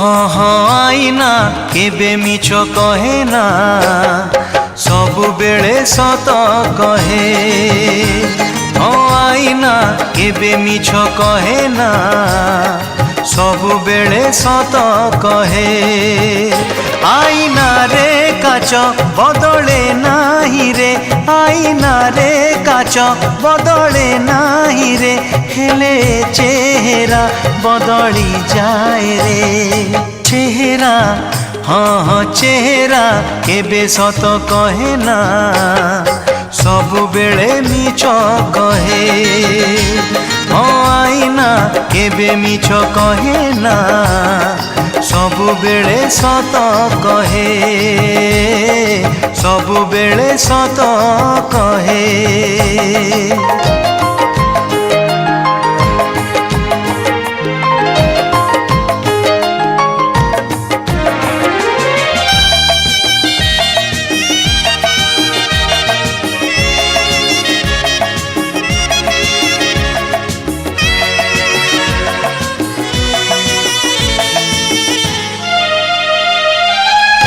आईना केबे मिछ कहे ना सबु बेले सत कहे। आईना केबे मिछ कहे ना सबु बेले सत कहे। आईना रे काच बदले नाही रे, आईना रे काच बदले नाही रे, हेले चेहरा बदली जाए रे। चेहरा हाँ चेहरा केबे सत कहे ना सबु बेले मिछ कहे। आईना केबे मिछ कहे ना सबु बेले सत कहे, सबु बेले सत कहे।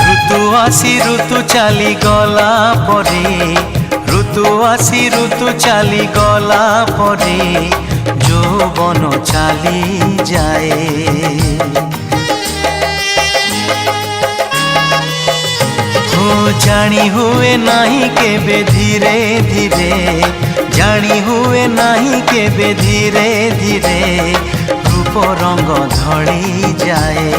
ऋतु आसी ऋतु चली गला परे, ऋतु आसी ऋतु चली गला परे, যৌবন চালি যায়। हो जानी हुए नहीं केबे धीरे धीरे, जानी हुए नहीं केबे धीरे धीरे, रूप रंग धड़ी जाए।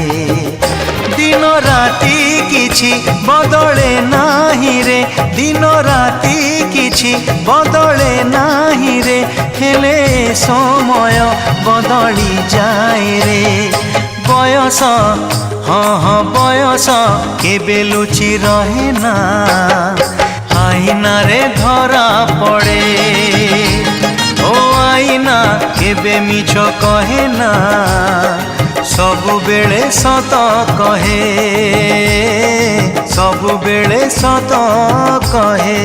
दिन राति किछि बदले नाही रे, दिन राति किछि बदले नाही रे, हेले समय बदली जाए रे। बयस हाँ बयस केबे लुचि रहे ना, आईना रे धरा पड़े। ओ आईना केबे मिछ कहे ना सबु बेले सत कहे, सबु बेले सत कहे।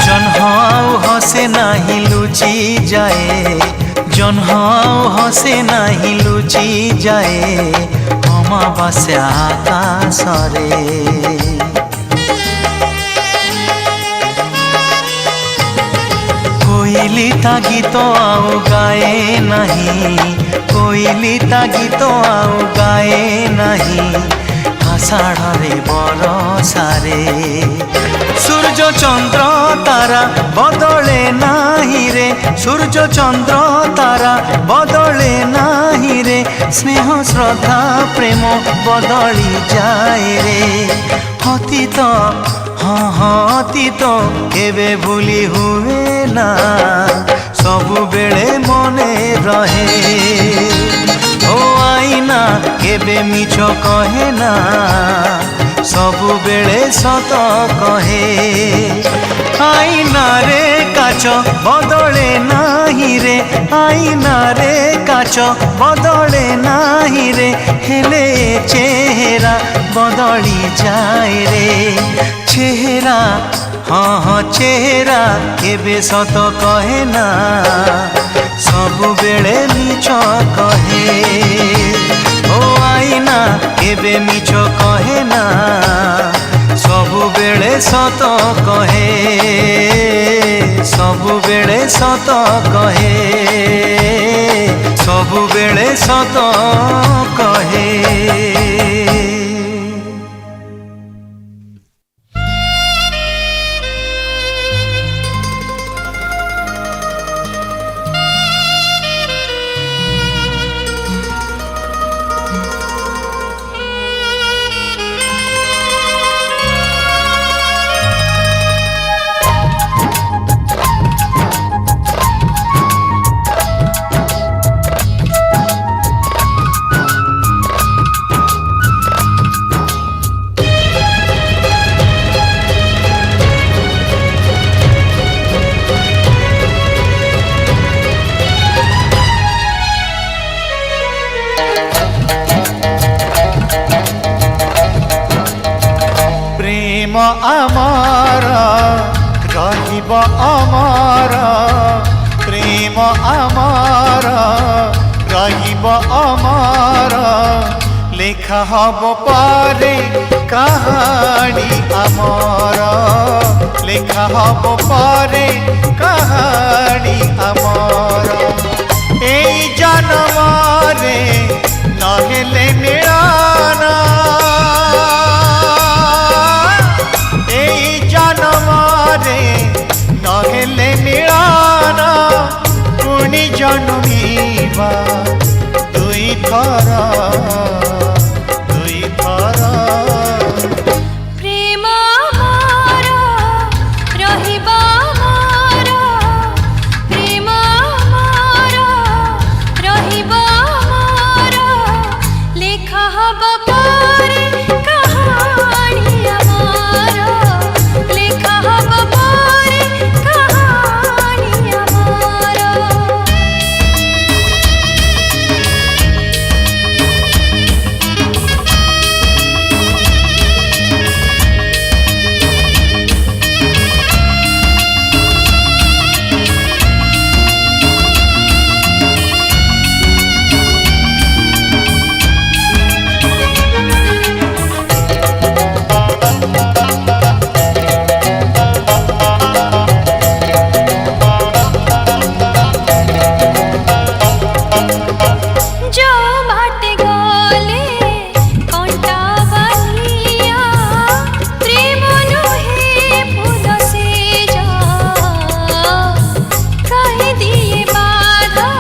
जन्हाऊ हसे नाही लुचि जाए, जन्हाऊ हसे नाही लुचि जाए, अमावास्या आकाशरे। कोइली ता गीत आउ गाए नहीं, कोइली ता गीत आउ गाए नहीं, आषाढ़े बरसारे। सूर्य चंद्र तारा बदले नाही रे, सूर्य चंद्र तारा बदले नाही रे, स्नेह श्रद्धा प्रेम बदली जाए रे। अतीत हाँ अतीत केबे भूली हुए ना सबु बेले मने रहे। ओ आईना केबे मिछ कहे ना सबु बेले सत कहे। आईना रे काच बदले नाही रे, आईना रे काच बदले नाही रे, हेले चेहरा बदली जाए रे। चेहरा हाँ चेहरा केबे सत कहे ना सबु बेले मिछ कहे। ओ आईना केबे मिछ कहे ना सबु बेले सत कहे, सबु बेले सत कहे, सबु बेले सत कहे। आमर रहिब अमर प्रेम आमर रहिब अमर लेखा हब पारे कहानी आमर लेखा हब पारे कहानी आमर एई जन्मरे नहेले मिलन एई जन्मरे नहेले मिलन पुणी जन्मिबा दुई थर प्रेम आमर रहिब अमर प्रेम आमर रहिब अमर लेखा हब पारे कहानी आमर लेखा हब पारे कहानी आमर। जो बाटे गले कंटा बनिया प्रेम नुहे फूल से जा कही दिए बाधा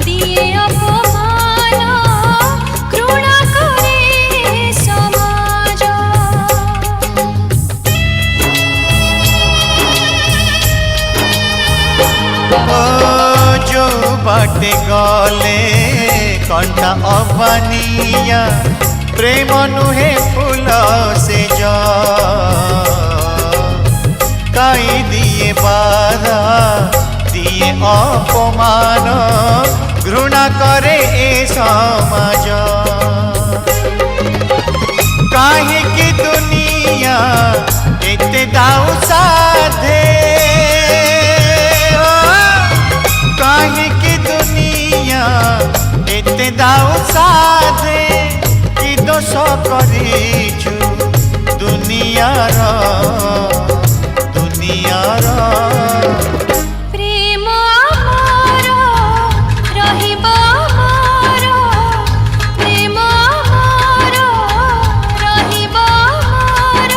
दिए अपमान घृणा करे समाज। जो बाटे गले कंटा अबनिया प्रेम नुहे फूल से जा कई दिए बाधा दिए अपमान घृणा करे ए समाज काहे दुनिया एते दाऊ साधे काहे दुनिया एते दाऊ साधे कि दोष करिछु दुनियार प्रेम आमर रहिब अमर प्रेम आमर रहिब अमर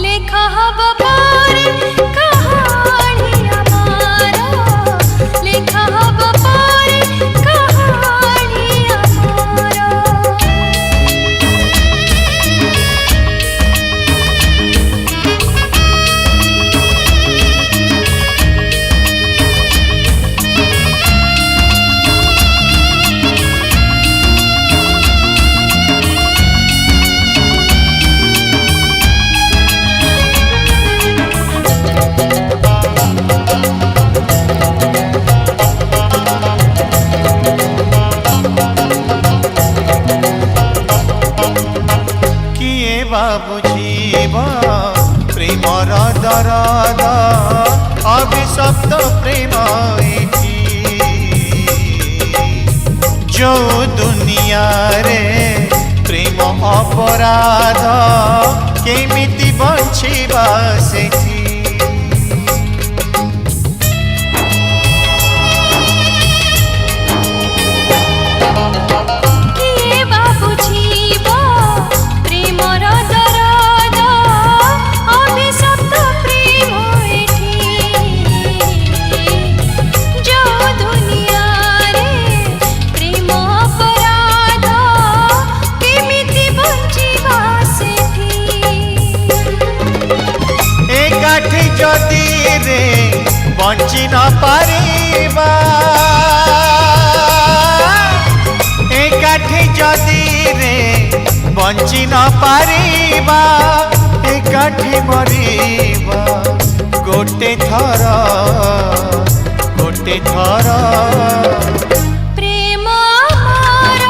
लेखा हब पारे कहानी आमर लेखा हब पारे कहानी आमर। किए बुझीब प्रेमर दरद अभिशप्त प्रेम एठी जो दुनिया रे प्रेम अपराध केमिति बंचिबा सेठी किए बुझीब प्रेमर दरद अभिशप्त प्रेम एठी जो दुनिया रे प्रेम अपराध केमिति बंचिबा सेठी एकाठी जदि रे बंची न पारिबा एकाठी जदि रे बंची न पारिबा एकाठी मरिबा गोटे थर प्रेम आमर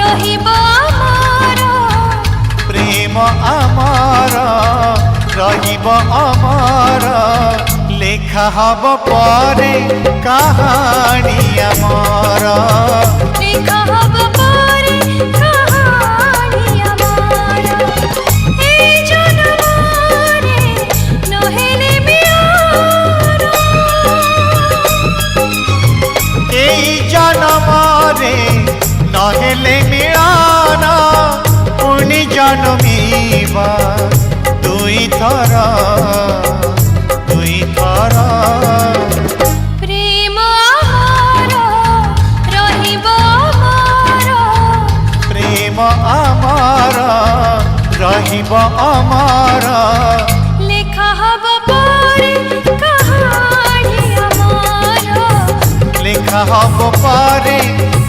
रहिब अमर प्रेम आमर লেখা হব পরে কাহানি আমার লেখা হব পরে কাহানি আমার এই জনমরে নহেলে মিয়ার এই জনমরে নহেলে মিলন পুনি জন্মিবা দুই থর প্রেম আমার রহিব আমার প্রেম আমার রহিব আমার লেখা হব পরে কাহানি আমার লেখা হব পরে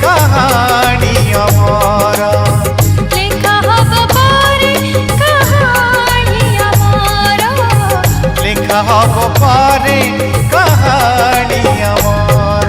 কাহানি আমার লেখা হব পরে কাহানি আমার লেখা হব পরে কাহানি আমার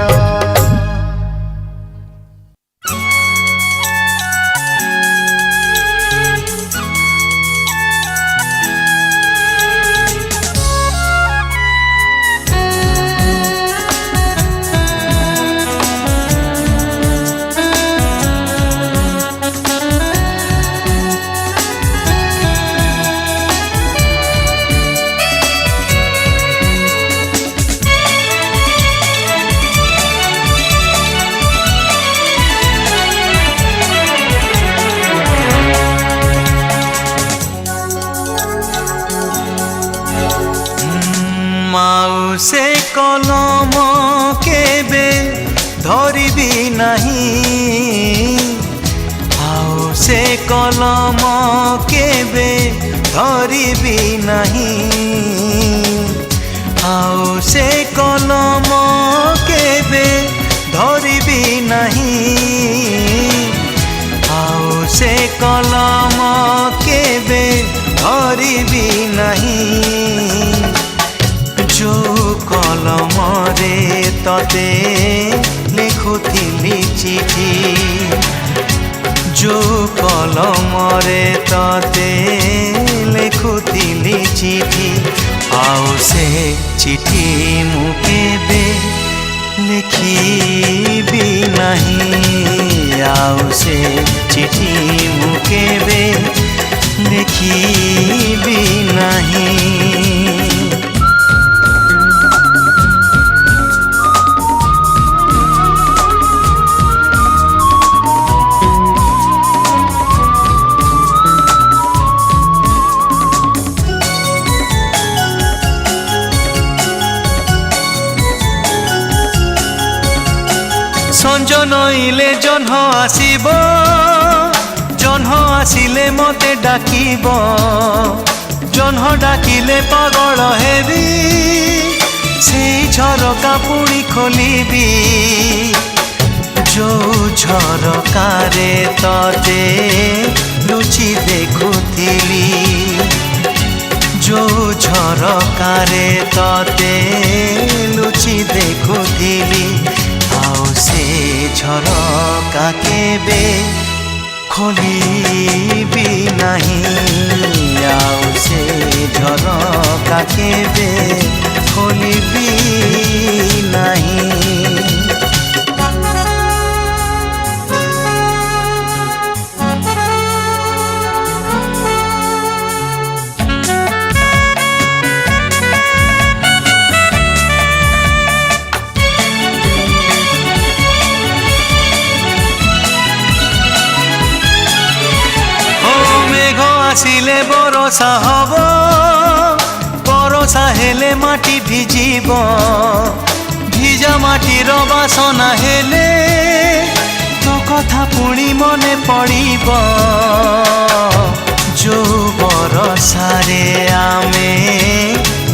মাউসে কলম কেবে ধরিবি নাহি ଆଉ ସେ କଲମ କେବେ ଧରିବି ନାହିଁ ଆଉ ସେ କଲମ କେବେ ଧରିବି ନାହିଁ ଆଉ ସେ କଲମ କେବେ ଧରିବି ନାହିଁ ଯୋଉ କଲମରେ ତତେ ଲେଖୁଥିଲି ଚିଠି ଯୋଉ କଲମରେ ତତେ ଲେଖୁଥିଲି ଚିଠି ଆଉ ସେ ଚିଠି ମୁଁ କେବେ ଲେଖିବି ନାହିଁ ଆଉ ସେ ଚିଠି ମୁଁ କେବେ ଲେଖିବି ନାହିଁ সঞ্জ নইলে জহ্ন আসিব জহ্ন আসিলে মতে ডাকিব জহ্ন ডাকিলে পাগল হেবি সেই ঝরকা পুଣି খোলিবি ଯୋଉ ଝରକାରେ ତତେ ଲୁଚି ଦେଖୁଥିଲି ଯୋଉ ଝରକାରେ ତତେ ଲୁଚି ଦେଖୁଥିଲି ଆଉ ସେ ଝରକା କେବେ ଖୋଲିବି ନାହିଁ ଆଉ ସେ ଝରକା କେବେ ଖୋଲିବି ନାହିଁ আসিলে বরষা হব বরষা হেলে মাটি ভিজিব ভিজা মাটির বাসনা হেলে তো কথা পুଣି মনে পড়িব ଯୋଉ ବରଷାରେ ଆମେ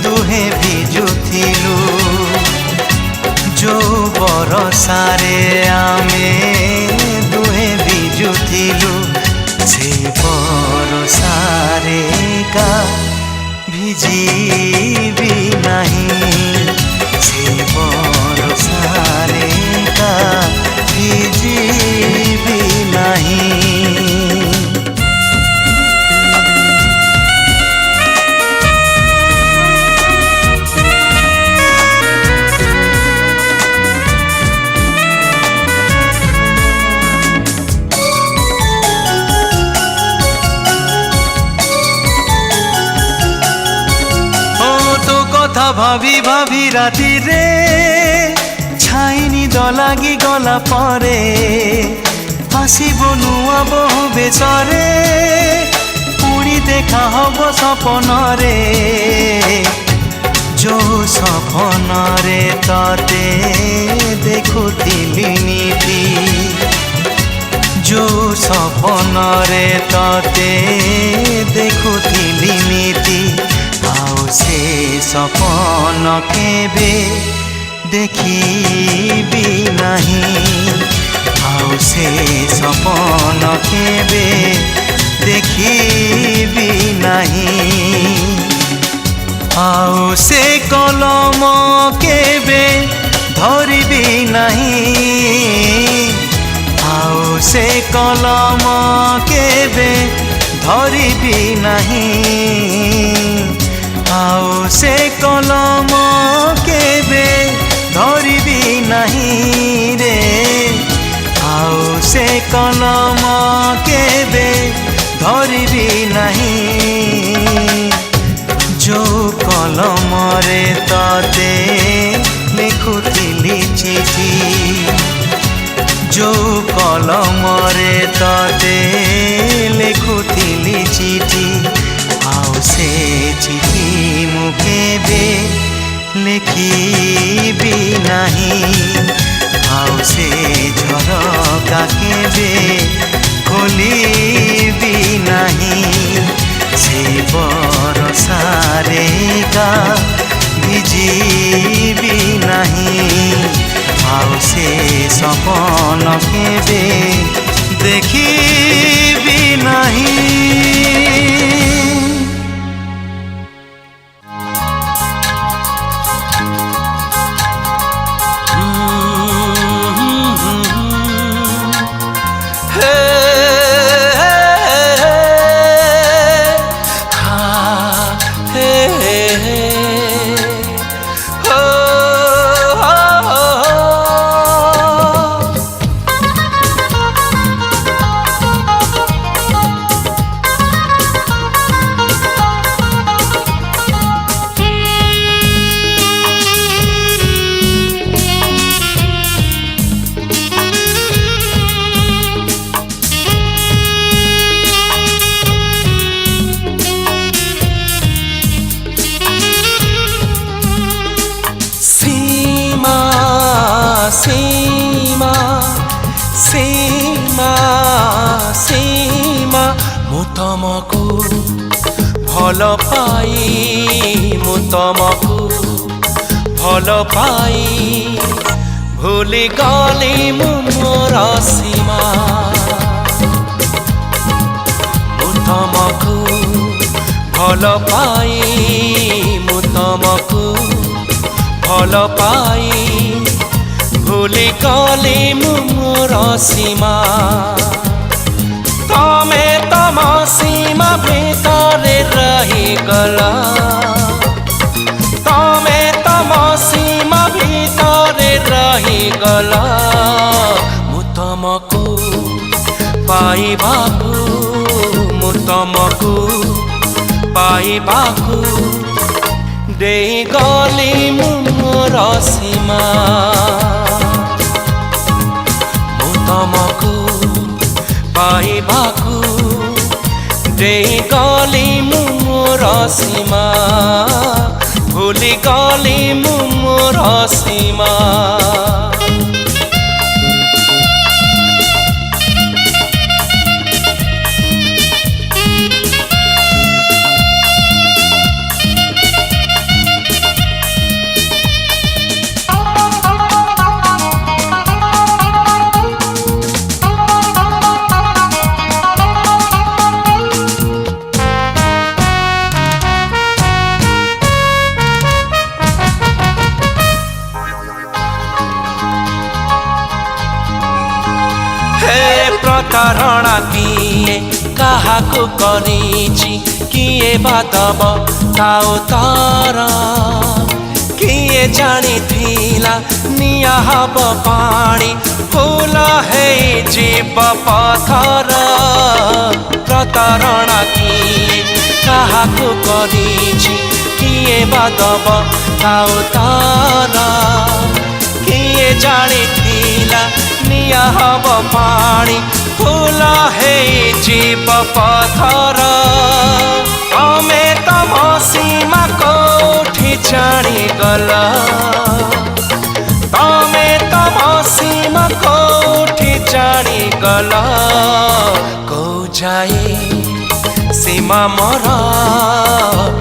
ଦୁହେଁ ଭିଜୁଥିଲୁ ଯୋଉ ବରଷାରେ ଆମେ ଦୁହେଁ ଭିଜୁଥିଲୁ ସେ ବରଷାରେ କା ଭିଜିବି ନାହିଁ ସେ ବରଷାରେ କା ଭିଜିବି ନାହିଁ ভাবি ভাবি রাতিরে ছাইনি লাগি গলা পরে আসিব নুয়া বহু বেচরে পুଣି দেখা হব সপনরে ଯୋଉ ସପନରେ ତତେ ଦେଖୁଥିଲି ନିତି ଯୋଉ ସପନରେ ତତେ ଦେଖୁଥିଲି ନିତି ଆଉ ସେ ସପନ କେବେ ଦେଖିବି ନାହିଁ ଆଉ ସେ ସପନ କେବେ ଦେଖିବି ନାହିଁ ଆଉ ସେ କଲମ କେବେ ଧରିବି ନାହିଁ ଆଉ ସେ କଲମ କେବେ ଧରିବି ନାହିଁ ଆଉ ସେ କଲମ କେବେ ଧରିବି ନାହିଁ ରେ ଆଉ ସେ କଲମ କେବେ ଧରିବି ନାହିଁ ଯୋଉ କଲମରେ ତତେ ଲେଖୁଥିଲି ଚିଠି ଯୋଉ କଲମରେ ତତେ ଲେଖୁଥିଲି ଚିଠି ଆଉ ସେ ଚିଠି ମୁଁ କେବେ ଲେଖିବି ନାହିଁ ଆଉ ସେ ଝରକା କେବେ ଖୋଲିବି ନାହିଁ ସେ ବରସାରେ ଗା ଭିଜିବି ନାହିଁ ଆଉ ସେ ସପନ କେବେ ଦେଖିବି ନାହିଁ सीमा सीमा सीमा ମୁଁ ତମକୁ ଭଲ ପାଇ ମୁଁ ତମକୁ ଭଲ ପାଇ ଭୁଲି ଗଲି ମୁଁ ମୋର ସୀମା ମୁଁ ତମକୁ ଭଲ ପାଇ ମୁଁ ତମକୁ ଭଲ ପାଇ भूली गली मोर सीमा तमे तम सीमा भीतर रहीगला तमे तम सीमा भीतर रहीगला मु तमको पाइबाकू मु तमको पाइबाकू देई गली मोर सीमा तमको पाइबाकू देई गली मोर सीमा भूली गली मोर सीमा प्रतारणा किए काहाकू करिछि किए बादब ताओ तारा किए जानी थिला निया हब पानी फूल है जीव पथर प्रतारणा किए काहाकू करिछि किए बादब ଥାଉ ତାରା କିଏ ଜାଣିଥିଲା ନିଆଁ ହବ ପାଣି ଫୁଲ ହେଇଯିବ ପଥର ତମେ ତମ ସୀମା କୋଉଠି ଜାଣିଗଲ ତମେ ତମ ସୀମା କୋଉଠି ଜାଣିଗଲ କୋଉ ଯାଏ ସୀମା ମୋର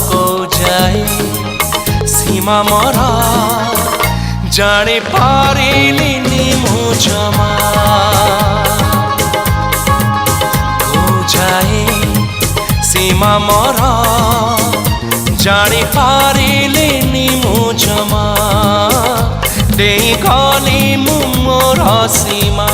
କୋଉ ଯାଏ ସୀମା ମୋର ଜାଣିପାରିଲିନି ମୁଁ ଜମା କୋଉ ଯାଏ ସୀମା ମୋର ଜାଣିପାରିଲିନି ମୁଁ ଜମା ଦେଇଗଲି ମୁଁ ମୋର ସୀମା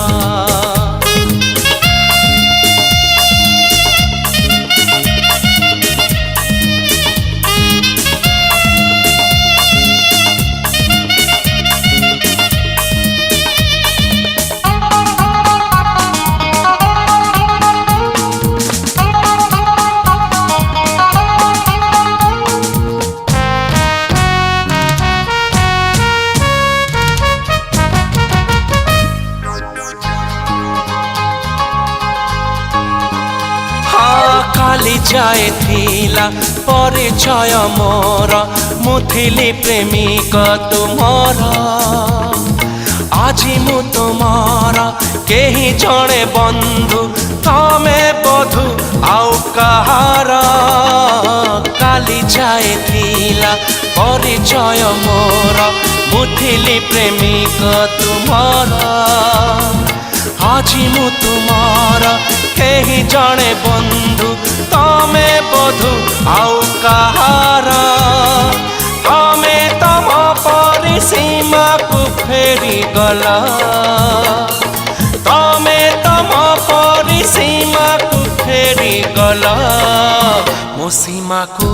ଯାଇଥିଲା ପରିଚୟ ମୋର ମୁଁ ଥିଲି ପ୍ରେମିକ ତୁମର ଆଜି ମୁଁ ତୁମର କେହି ଜଣେ ବନ୍ଧୁ ତମେ ବଧୁ ଆଉ କାହାର କାଲି ଯାଇଥିଲା ପରିଚୟ ମୋର ମୁଁ ଥିଲି ପ୍ରେମିକ ତୁମର ଆଜି ମୁଁ ତୁମର କେହି ଜଣେ ବନ୍ଧୁ ତମେ ବଧୁ ଆଉ କାହାର ତମେ ତମ ପରିସୀମାକୁ ଫେରିଗଲ ତମେ ତମ ପରିସୀମାକୁ ଫେରିଗଲ ମୋ ସୀମାକୁ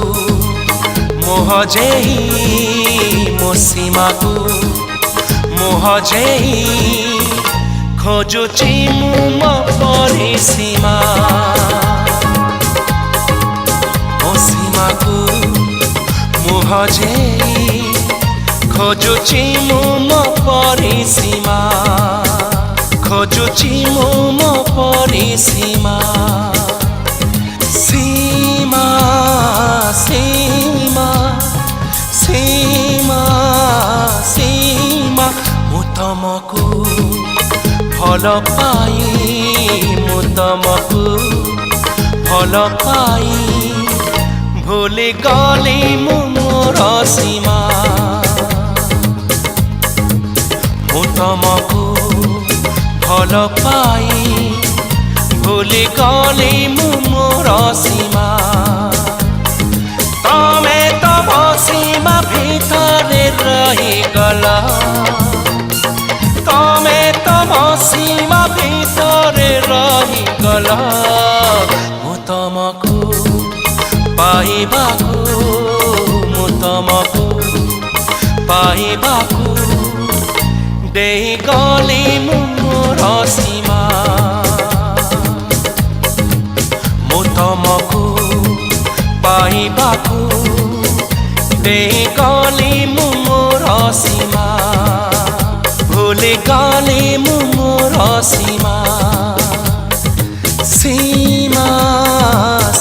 ମୋହ ଯେଇ ମୋ ସୀମାକୁ ମୋହ ଯେଇ ଖୋଜୁଛି ମୁଁ ମୋ ପରିସୀମା ମୋ ସୀମାକୁ ମୁହ ଯେଇ ଖୋଜୁଛି ମୁଁ ମୋ ପରିସୀମା ଖୋଜୁଛି ମୁଁ ମୋ ପରିସୀମା ସୀମା ସୀମା ସୀମା ସୀମା ମୁଁ ତମକୁ ଭଲ ପାଇ ମୁଁ ତମକୁ ଭଲ ପାଇ ଭୁଲି ଗଲି ମୁଁ ମୋର ସୀମା ମୁଁ ତମକୁ ଭଲ ପାଇ ଭୁଲି ଗଲି ମୁଁ ମୋର ସୀମା ତମେ ତମ ସୀମା ଭିତରେ ରହିଗଲ ତମେ ତମ ସୀମା ଭିତରେ ରହିଗଲ ମୁଁ ତମକୁ ପାଇବାକୁ ମୁଁ ତମକୁ ପାଇବାକୁ ଦେଇଗଲି ମୁଁ ମୋର ସୀମା ମୁଁ ତମକୁ ପାଇବାକୁ ଦେଇଗଲି ମୁଁ ମୋର ସୀମା ଭୁଲି ଗଲି ମୁଁ ମୋର ସୀମା ସୀମା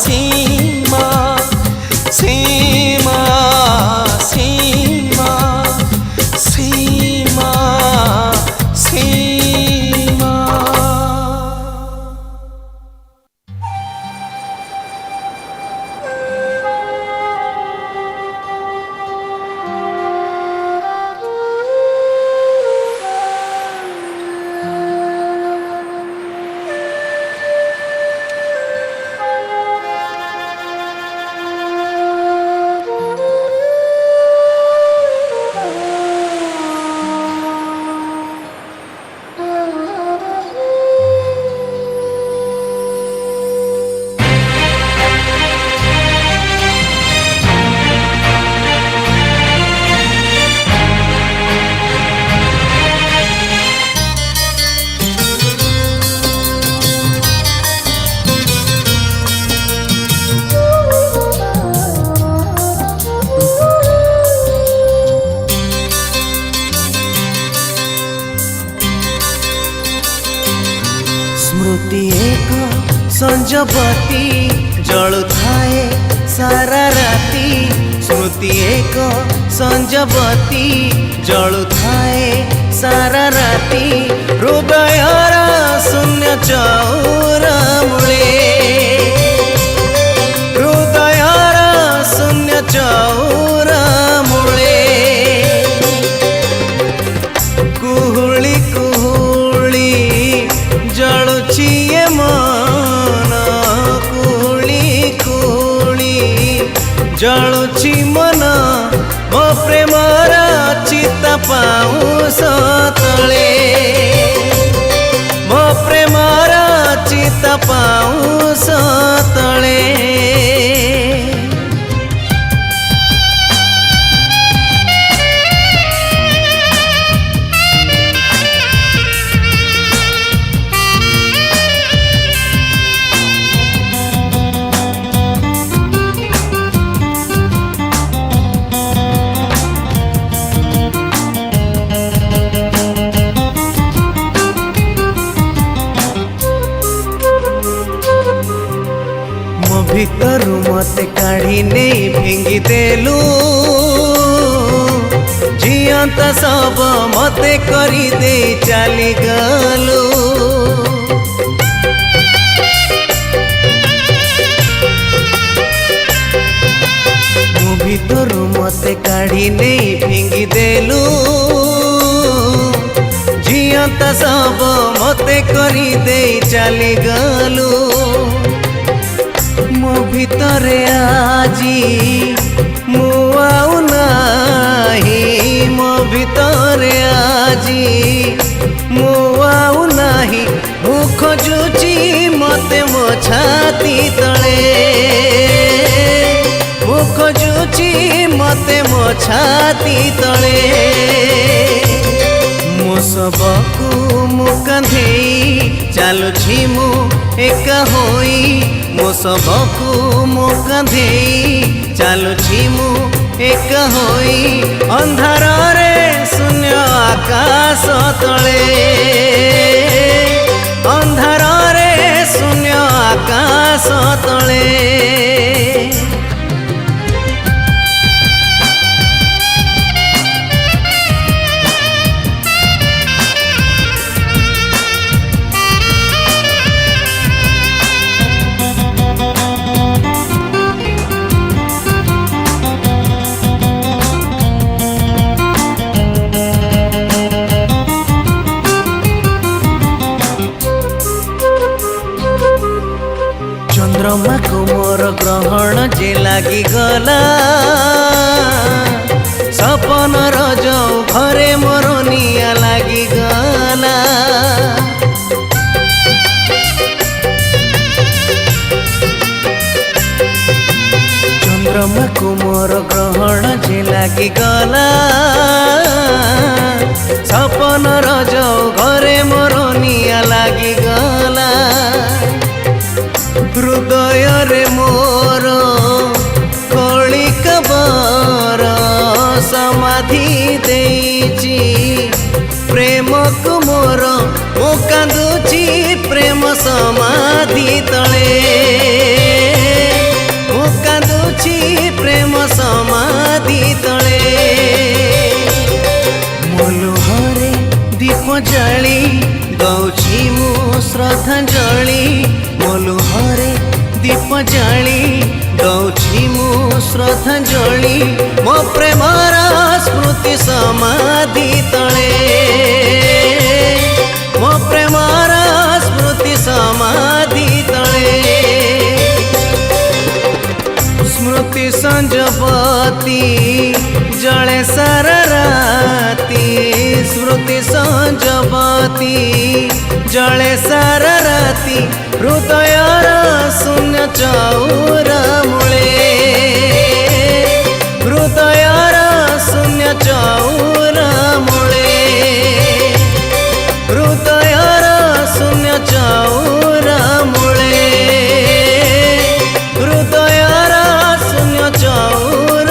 ସୀମା ସୀମା ସୀମା ସୀମା ସୀମା स्मृति एक संजबती जलुथाए सारा राती स्मृति एक संजबती जलुथाए सारा राती हृदयर शून्य चौर मूले हृदयर शून्य चौर मूले कुहुली कुहुली जलुची ये मन कुहुली कुहुली जलुची मन मो प्रेमर चिता पाऊस तले मो प्रेमर चिता पाऊस तले ଭିତରୁ ମତେ କାଢି ନେଇ ଫିଙ୍ଗି ଦେଲୁ ଜିଅନ୍ତା ସବ ମତେ କରି ଦେଇ ଚାଲିଗଲୁ ମୋ ଭିତରୁ ମତେ କାଢି ନେଇ ଫିଙ୍ଗି ଦେଲୁ ଜିଅନ୍ତା ସବ ମତେ କରି ଦେଇ ଚାଲିଗଲୁ मो भितरे आजी मु आउ नाही मो भितरे आजी मु आउ नाही मु खोजुची मते मो छाती तले मु खोजुची मते मो छाती तले मो सबकु मु कांधेई चालुछि मु एका होई मो सबकु मो कांधेई चालुछि मु एक होई अंधार रे शून्य आकाश तले अंधार रे शून्य आकाश तले चंद्रमा को मोर ग्रहण जे लागी गला सपन रजौ घरे मोर निया लागी गला चंद्रमा को मोर ग्रहण जे लागी गला सपन रजौ घरे मोर निया लागी गला हृदय रे मोर कली कबर समाधि देची प्रेम को मोर मो कांदुची प्रेम समाधि तले मो कांदुची प्रेम समाधि तले मोलुहरे दीप जाली दौची मु श्रद्धांजलि मोलुहरे दीप जाली दौची मु श्रद्धांजलि मो प्रेमर स्मृति समाधि तले मो प्रेमर स्मृति समाधि तले स्मृति संजपति जले सारा राती स्मृति संजपति जले सारा राती हृदयर शून्य चौर मूले हृदयर शून्य चौर मूले हृदयर शून्य चौर मूले हृदयर शून्य चौर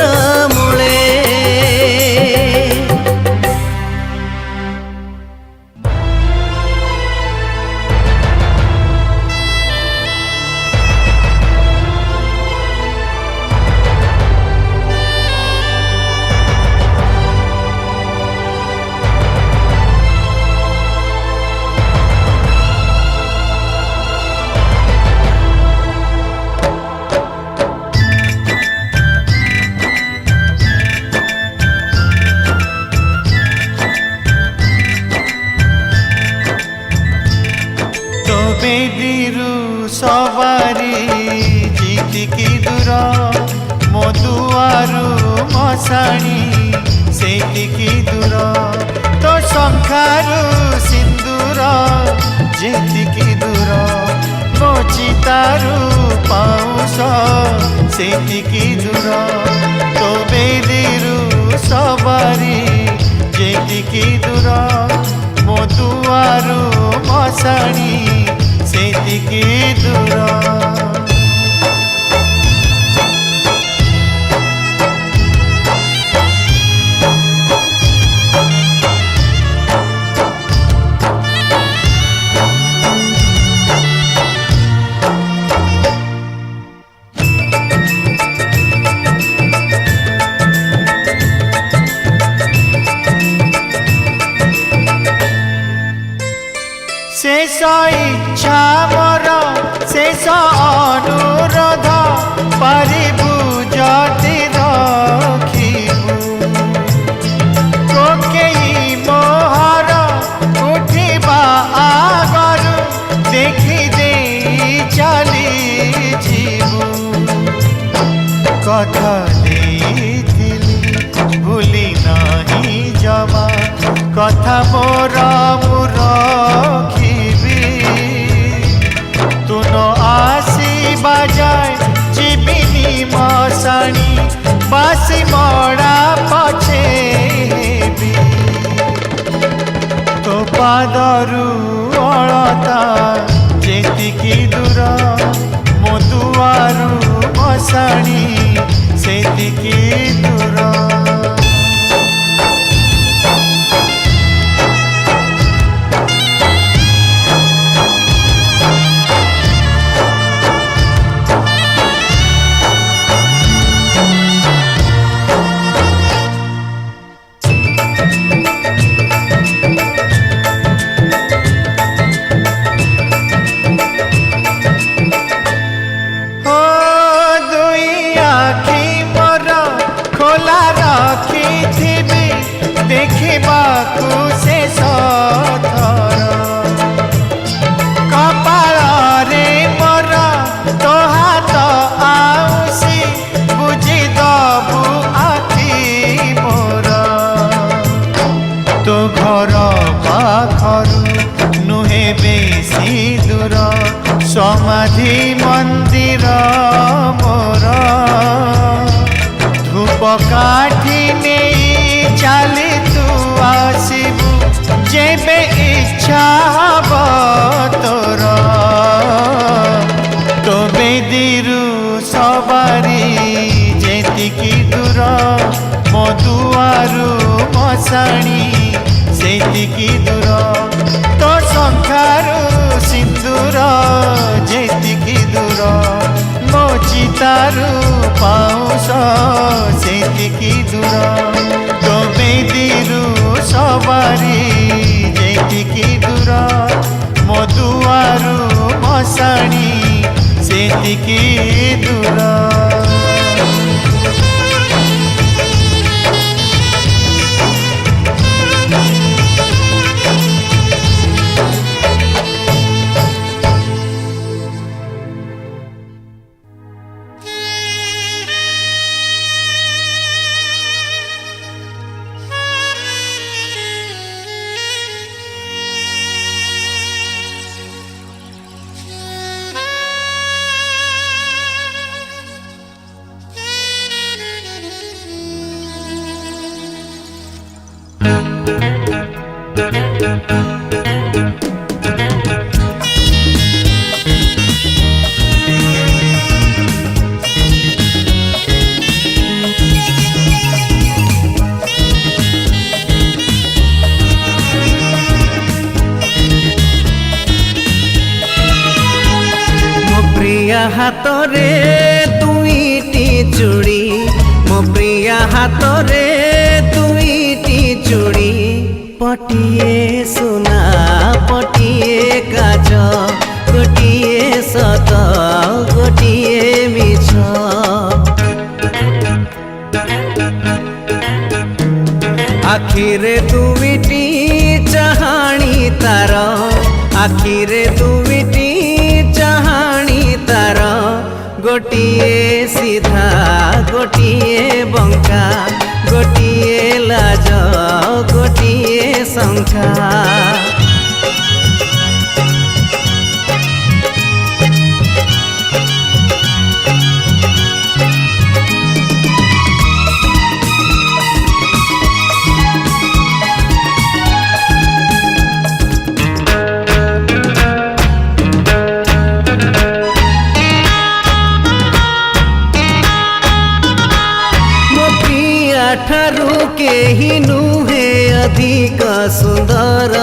मूले सवारी जीतिकी दूर मो दुआरु मशाणी सेतिकी दूर तो शंखारु सिंदूर जेतिकी दूर मो चितारु पाउस सेतिकी दूर तो बेदीरु सवारी जेतिकी दूर मो दुआरु मशाणी सेतिकी दूर। शेष इच्छा मोर शेष अनुरोध पारिबु जति रखिबु कोकेई मोहर उठिबा आगरु देखि दे चली जीवु कथा देइथिली भूली नाही जमा कथा मोर तुनो आसी बाजाय जीविनी मशाणी बासी मोड़ा पछे भी तो पादरु अलता जेतिकी दूर मो दुआरु मशाणी सेतिकी दूर। तो घर पाखरु नुहे बेसी दूर समाधि मंदिर मोर धूप काठी नहीं चली तू आसबु जेबे इच्छा हब तोर तो बेदीरु सवारी जेतिकी दूर मो दुआरु मशाणी सेतिकी दूर तो शंखारु सिंदूर जेतिकी दूर मो चितारु पाउस सेतिकी दूर तो बेदीरु सवारी जेतिकी दूर मो दुआरु मशाणी सेतिकी दूर। हातरे दुईटी चूड़ी मो प्रिया हातरे दुईटी चूड़ी पटिए सुना पटिए काच गोटिए सत गोटिए मिछ आखिरे दुईटी चाहाणी तार आखिरे दुईटी चाहाणी गोटिए सीधा गोटिए बंका गोटिए लाज गोटिए शंखा ठारू केही नुहे अधिक सुंदर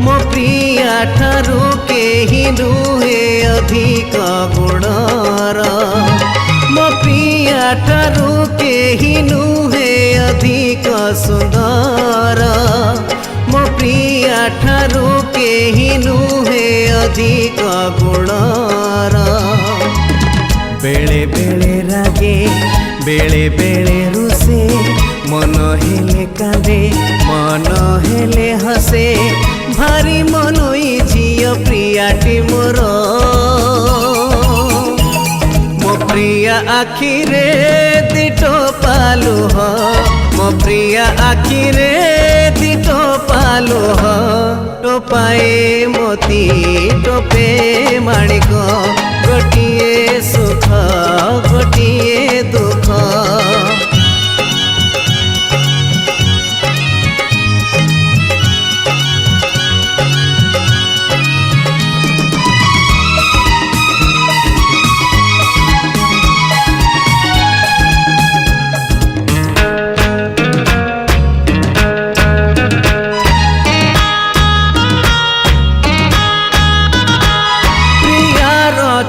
मो प्रिया ठारू केही नुहे अधिक गुणर मो प्रिया ठारू केही नुहे अधिक सुंदर मो प्रिया ठारू केही नुहे अधिक गुणर बेले बेले रागे बेले बेले रुसे मन हेले कांदे मन हेले हसे भारी मनई झियो प्रियाटी मोर मो प्रिया आखिरे दिटो पालुह मो प्रिया आखिरे दिटो पालुह टोपाए मोती टोपे माणिक गोटिए सुख गोटिए दुख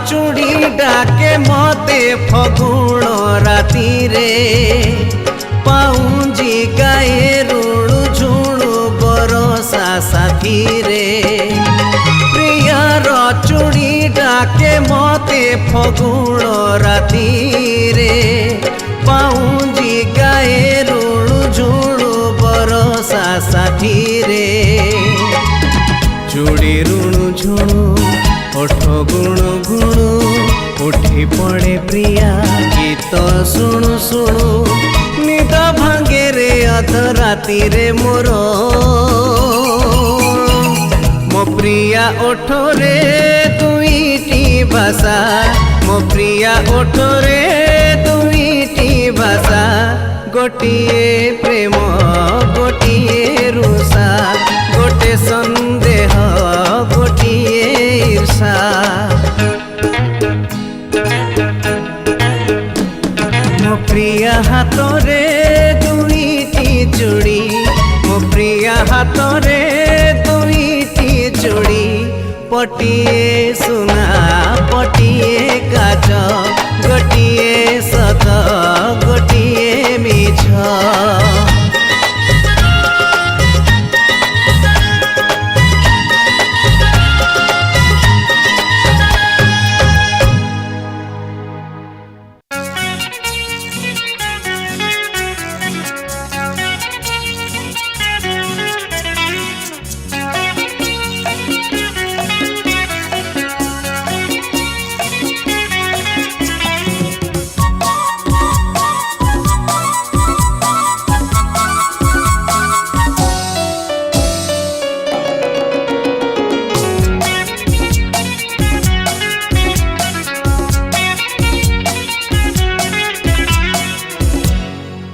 चूड़ी डाके मते फगुण राती रे पाउंजी गाए रुणु झुणु बरसा साथी रे प्रियार चूड़ी डाके मते फगुण राती रे पाउंजी गाए रुणु झुणु बरसा साथी रे चूड़ी रुणु झुणु ओठ गुणु गुणु उठी पड़े प्रिया गीत शुणु शुणु निद भांगे रे अध राती रे मोर मो प्रिया ओठ रे दुईटी भाषा मो प्रिया ओठ रे दुईटी भाषा गोटिए प्रेम गोटिए रुषा गोटे संदेह गोटिए ईर्षा मो प्रिया हाथ रे दुईटी चूड़ी मो प्रिया हाथ रे दुईटी चूड़ी पटिए सुना पटिए काच गोटिए सत गोटिए मिछ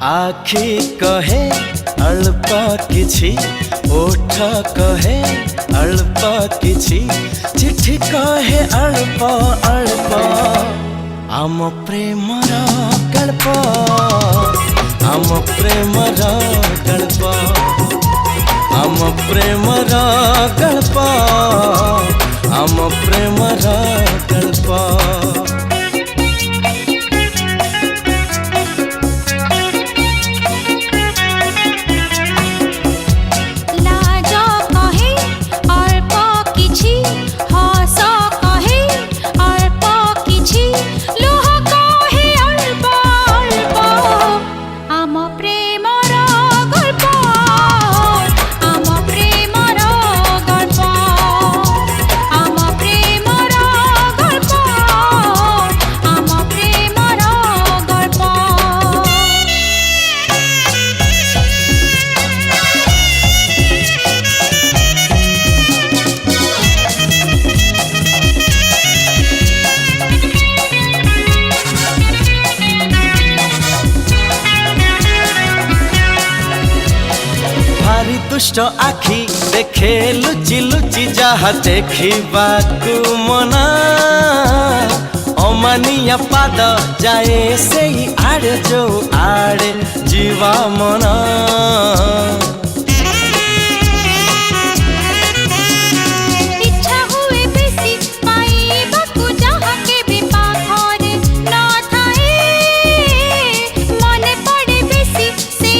आखि कहे अल्प किछि ओठ कहे अल्प किछि चिट्ठी कहे अल्प अल्प आम प्रेमर गल्प आम प्रेमर गल्प आम प्रेमर गल्प आम प्रेमर गल्प ଆମ ପ୍ରେମର दुष्ट आखि देखे लुचि लुचि जहा देखिबाकु मना अमानिया पाद जाए से आड़े जो आड़े जीवा मना इच्छा हुए बेसी पाइबाकु जहा के भी पाखरे न थाए मने पड़े बेसी से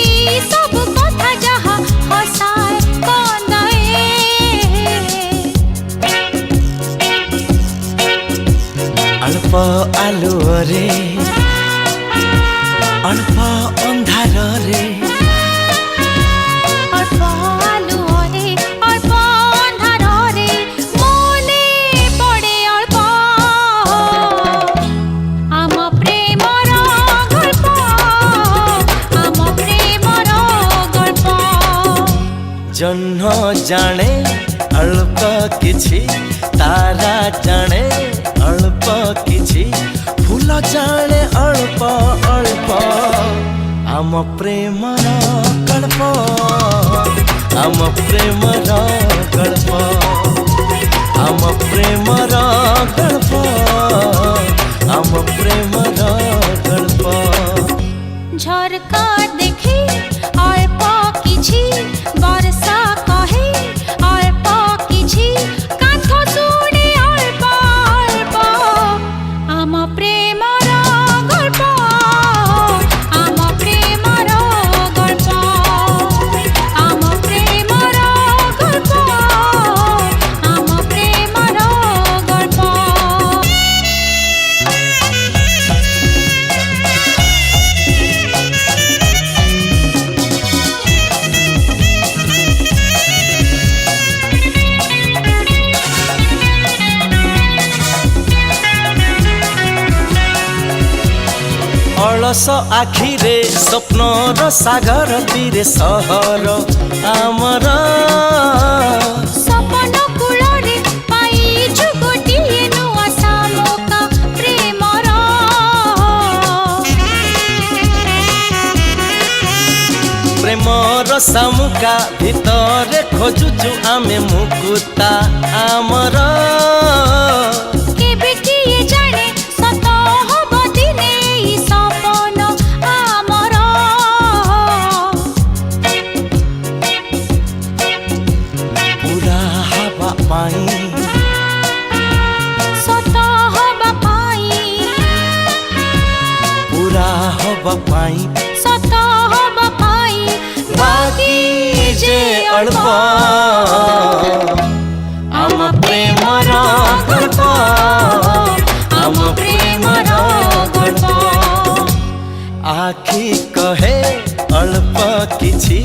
सब कथा जहा हसाए कंदाए अल्प आलुओ रे अल्प अंधार रे अल्प आलुओ रे अल्प अंधार रे मने पड़े अल्प आम प्रेमर गल्प आम प्रेमर गल्प जह्न जाने अल्प किछि तारा जाने अल्प किछि फूल जाने अल्प अल्प आम प्रेमर गल्प आम प्रेमर गल्प आम प्रेमर गल्प आम प्रेमर गल्प झरका देखी अल्प किछि वर्षा कहे अल्प किछि कांथ सुने अल्प अल्प आम प्रेमर गल्प आम प्रेमर गल्प आम प्रेमर गल्प आम प्रेमर गल्प अलस आखिरे स्वप्नर सागर तीरे सहर आमर सपन कूଳରେ पाइछु गोटिए नुआ सामुका प्रेमर प्रेमर सामुका भितरे खोजुचु आमे मुकुता आमर केबे किए जाने सत हब दिने ई सपन आमर पूरा हवा पाई सत हब पाई पूरा हवा पाई सत हब पाई बाकी जे अल्प आम प्रेमर गल्प आम प्रेमर गल्प आखि कहे अल्प किछि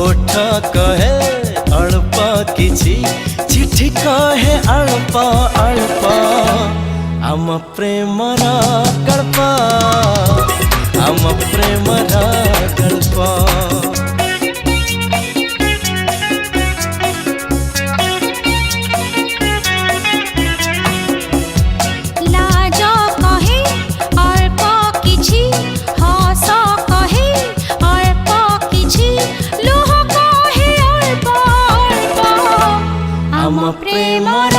ओठ कहे अल्प किछि चिट्ठी कहे अल्प अल्प आम प्रेमर गल्प आम प्रेमर गल्प लाज कहे अल्प किछि हस कहे अल्प किछि लोह कहे अल्प अल्प आम प्रेमर